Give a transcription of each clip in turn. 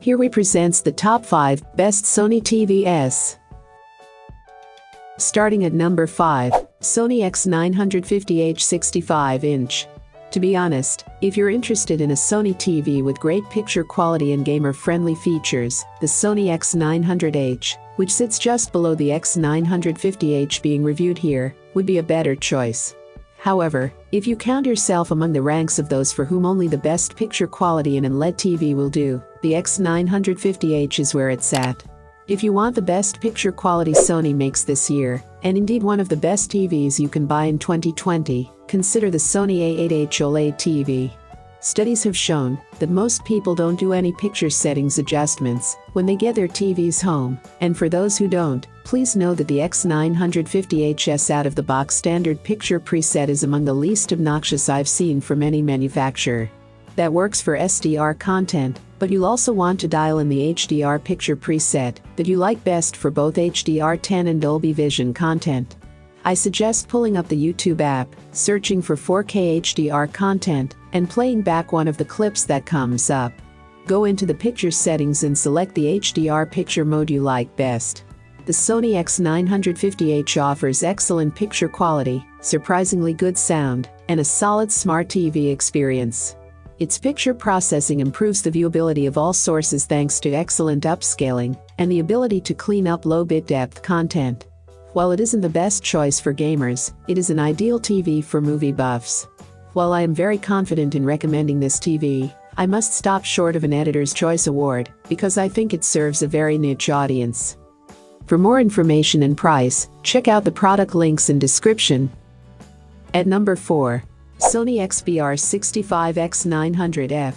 Here we presents the top 5 best Sony TVs. Starting at number 5, Sony X950H 65-inch. To be honest, if you're interested in a Sony TV with great picture quality and gamer-friendly features, the Sony X900H, which sits just below the X950H being reviewed here, would be a better choice. However, if you count yourself among the ranks of those for whom only the best picture quality in an LED TV will do, the X950H is where it's at. If you want the best picture quality Sony makes this year, and indeed one of the best TVs you can buy in 2020, consider the Sony A8H OLED TV. Studies have shown that most people don't do any picture settings adjustments when they get their TVs home, and for those who don't, please know that the X950H's out-of-the-box standard picture preset is among the least obnoxious I've seen from any manufacturer. That works for SDR content, but you'll also want to dial in the HDR picture preset that you like best for both HDR10 and Dolby Vision content. I suggest pulling up the YouTube app, searching for 4K HDR content, and playing back one of the clips that comes up. Go into the picture settings and select the HDR picture mode you like best. The Sony X950H offers excellent picture quality, surprisingly good sound, and a solid smart TV experience. Its picture processing improves the viewability of all sources thanks to excellent upscaling and the ability to clean up low bit depth content. While it isn't the best choice for gamers, it is an ideal TV for movie buffs. While I am very confident in recommending this TV, I must stop short of an Editor's Choice Award because I think it serves a very niche audience. For more information and price, check out the product links in description. At number 4, Sony XBR65 X900F.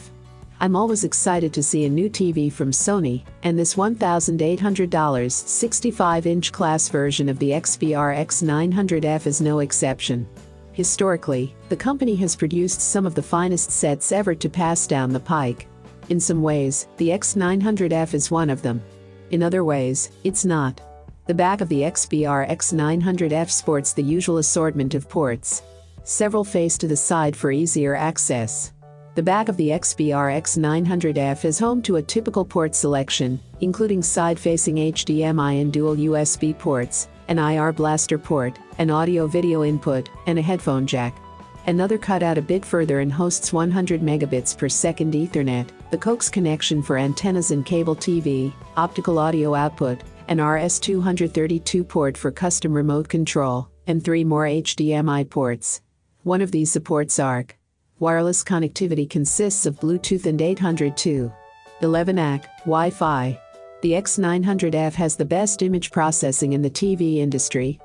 I'm always excited to see a new TV from Sony, and this $1,800 65-inch class version of the XBR X900F is no exception. Historically, the company has produced some of the finest sets ever to pass down the pike. In some ways, the X900F is one of them. In other ways, it's not. The back of the XBR X900F sports the usual assortment of ports. Several face to the side for easier access. The back of the XBR X900F is home to a typical port selection, including side-facing HDMI and dual USB ports, an IR blaster port, an audio-video input, and a headphone jack. Another cut out a bit further and hosts 100 megabits per second Ethernet, the coax connection for antennas and cable TV, optical audio output, an RS-232 port for custom remote control, and 3 more HDMI ports. One of these supports ARC. Wireless connectivity consists of Bluetooth and 802.11ac Wi-Fi. The X900F has the best image processing in the TV industry.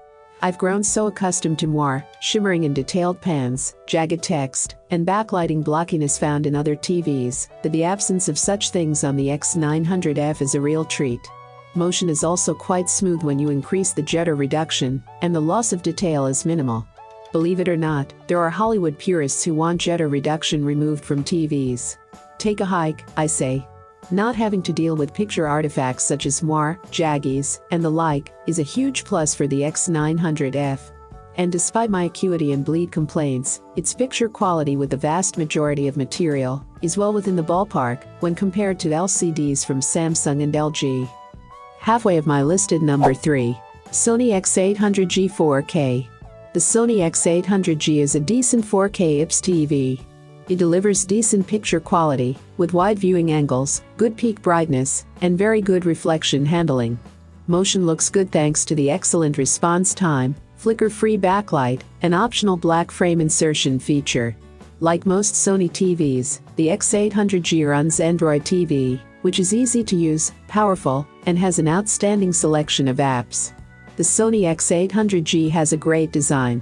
I've grown so accustomed to more shimmering and detailed pans, jagged text, and backlighting blockiness found in other TVs that the absence of such things on the X900F is a real treat. Motion is also quite smooth when you increase the jitter reduction, and the loss of detail is minimal. Believe it or not, there are Hollywood purists who want jitter reduction removed from TVs. Take a hike, I say. Not having to deal with picture artifacts such as moire, jaggies, and the like is a huge plus for the X900F. And despite my acuity and bleed complaints, its picture quality with the vast majority of material is well within the ballpark when compared to LCDs from Samsung and LG. Halfway of my listed number 3, Sony X800G 4K. The Sony X800G is a decent 4K IPS TV. It delivers decent picture quality, with wide viewing angles, good peak brightness, and very good reflection handling. Motion looks good thanks to the excellent response time, flicker-free backlight, and optional black frame insertion feature. Like most Sony TVs, the X800G runs Android TV, which is easy to use, powerful, and has an outstanding selection of apps. The Sony X800G has a great design.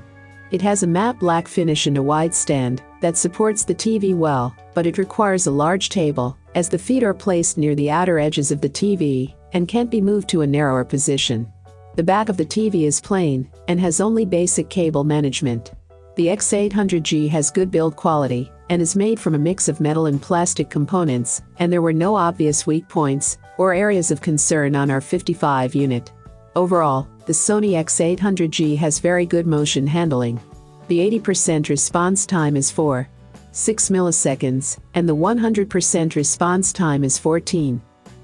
It has a matte black finish and a wide stand that supports the TV well, but it requires a large table, as the feet are placed near the outer edges of the TV and can't be moved to a narrower position. The back of the TV is plain and has only basic cable management. The X800G has good build quality and is made from a mix of metal and plastic components, and there were no obvious weak points or areas of concern on our 55 unit. Overall, the Sony X800G has very good motion handling. The 80% response time is 4.6 milliseconds, and the 100% response time is 14.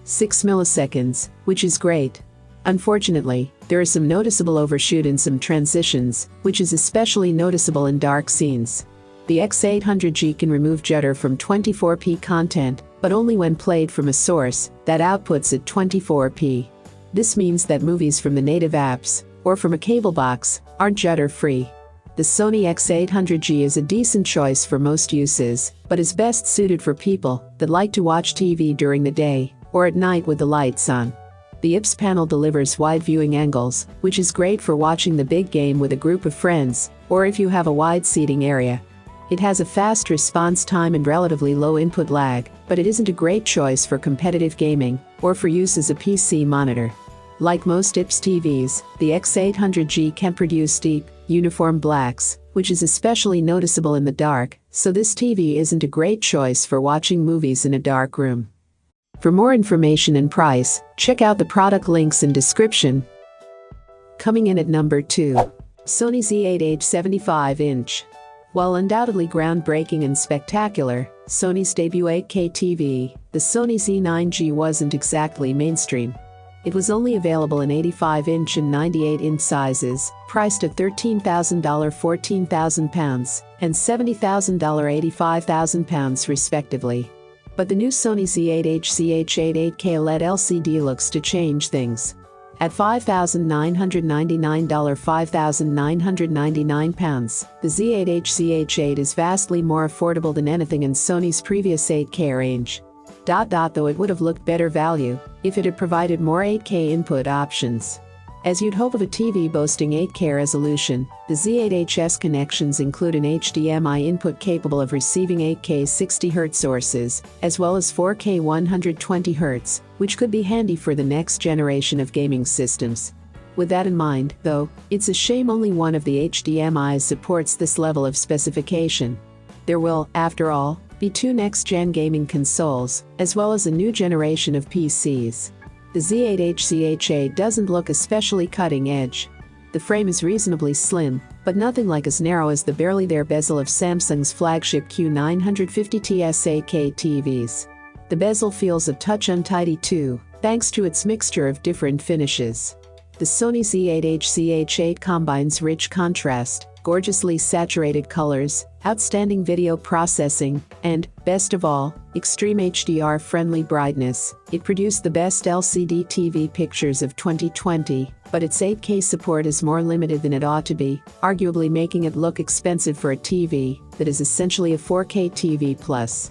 6 milliseconds, which is great. Unfortunately, there is some noticeable overshoot in some transitions, which is especially noticeable in dark scenes. The X800H can remove judder from 24p content, but only when played from a source that outputs at 24p. This means that movies from the native apps, or from a cable box, aren't judder-free. The Sony X800H is a decent choice for most uses, but is best suited for people that like to watch TV during the day, or at night with the lights on. The IPS panel delivers wide viewing angles, which is great for watching the big game with a group of friends, or if you have a wide seating area. It has a fast response time and relatively low input lag, but it isn't a great choice for competitive gaming, or for use as a PC monitor. Like most IPS TVs, the X800H can produce deep, uniform blacks, which is especially noticeable in the dark, so this TV isn't a great choice for watching movies in a dark room. For more information and price, check out the product links in description. Coming in at number 2. Sony's A8H 75-inch. While undoubtedly groundbreaking and spectacular, Sony's debut 8K TV, the Sony Z9G wasn't exactly mainstream. It was only available in 85-inch and 98-inch sizes, priced at $13,000 £14,000 and $70,000 £85,000 respectively. But the new Sony A8H 8K OLED LCD looks to change things. At $5,999 £5,999, the A8H is vastly more affordable than anything in Sony's previous 8K range. Though it would have looked better value if it had provided more 8K input options. As you'd hope of a TV boasting 8K resolution, the A8H's connections include an HDMI input capable of receiving 8K 60Hz sources, as well as 4K 120Hz, which could be handy for the next generation of gaming systems. With that in mind, though, it's a shame only one of the HDMIs supports this level of specification. There will, after all, be 2 next-gen gaming consoles, as well as a new generation of PCs. The A8H doesn't look especially cutting-edge. The frame is reasonably slim, but nothing like as narrow as the barely there bezel of Samsung's flagship Q950Ts 8K TVs. The bezel feels a touch untidy too, thanks to its mixture of different finishes. The Sony A8H combines rich contrast, gorgeously saturated colors, outstanding video processing, and, best of all, extreme HDR-friendly brightness. It produced the best LCD TV pictures of 2020, but its 8K support is more limited than it ought to be, arguably making it look expensive for a TV that is essentially a 4K TV plus.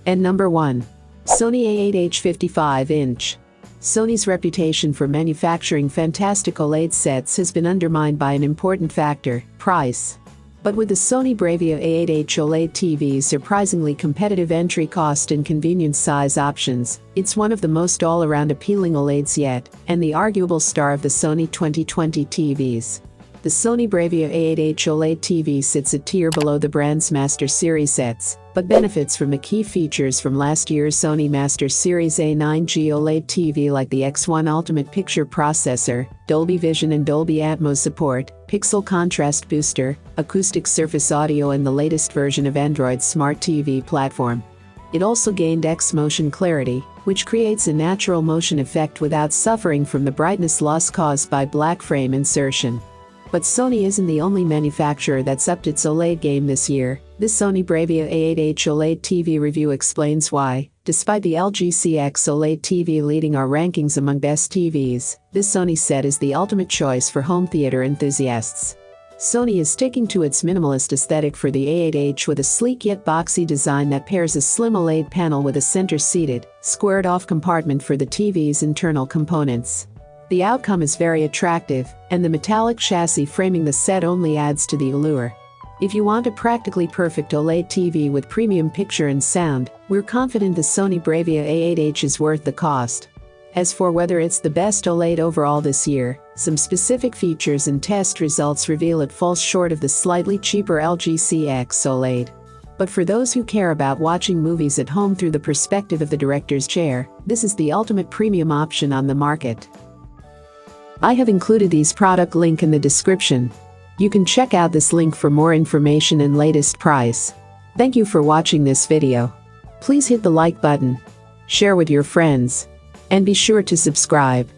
And number 1. Sony A8H 55-inch. Sony's reputation for manufacturing fantastic OLED sets has been undermined by an important factor: price. But with the Sony Bravia A8H OLED TV's surprisingly competitive entry cost and convenience size options, it's one of the most all-around appealing OLEDs yet, and the arguable star of the Sony 2020 TVs. The Sony Bravia A8H OLED TV sits a tier below the brand's Master Series sets, but benefits from the key features from last year's Sony Master Series A9G OLED TV like the X1 Ultimate Picture Processor, Dolby Vision and Dolby Atmos support, Pixel Contrast Booster, acoustic surface audio and the latest version of Android's Smart TV platform. It also gained X-Motion Clarity, which creates a natural motion effect without suffering from the brightness loss caused by black frame insertion. But Sony isn't the only manufacturer that's upped its OLED game this year. This Sony Bravia A8H OLED TV review explains why, despite the LG CX OLED TV leading our rankings among best TVs, this Sony set is the ultimate choice for home theater enthusiasts. Sony is sticking to its minimalist aesthetic for the A8H with a sleek yet boxy design that pairs a slim OLED panel with a center-seated, squared-off compartment for the TV's internal components. The outcome is very attractive, and the metallic chassis framing the set only adds to the allure. If you want a practically perfect OLED TV with premium picture and sound, we're confident the Sony Bravia A8H is worth the cost. As for whether it's the best OLED overall this year, some specific features and test results reveal it falls short of the slightly cheaper LG CX OLED. But for those who care about watching movies at home through the perspective of the director's chair, this is the ultimate premium option on the market. I have included these product link in the description. You can check out this link for more information and latest price. Thank you for watching this video. Please hit the like button, share with your friends, And be sure to subscribe.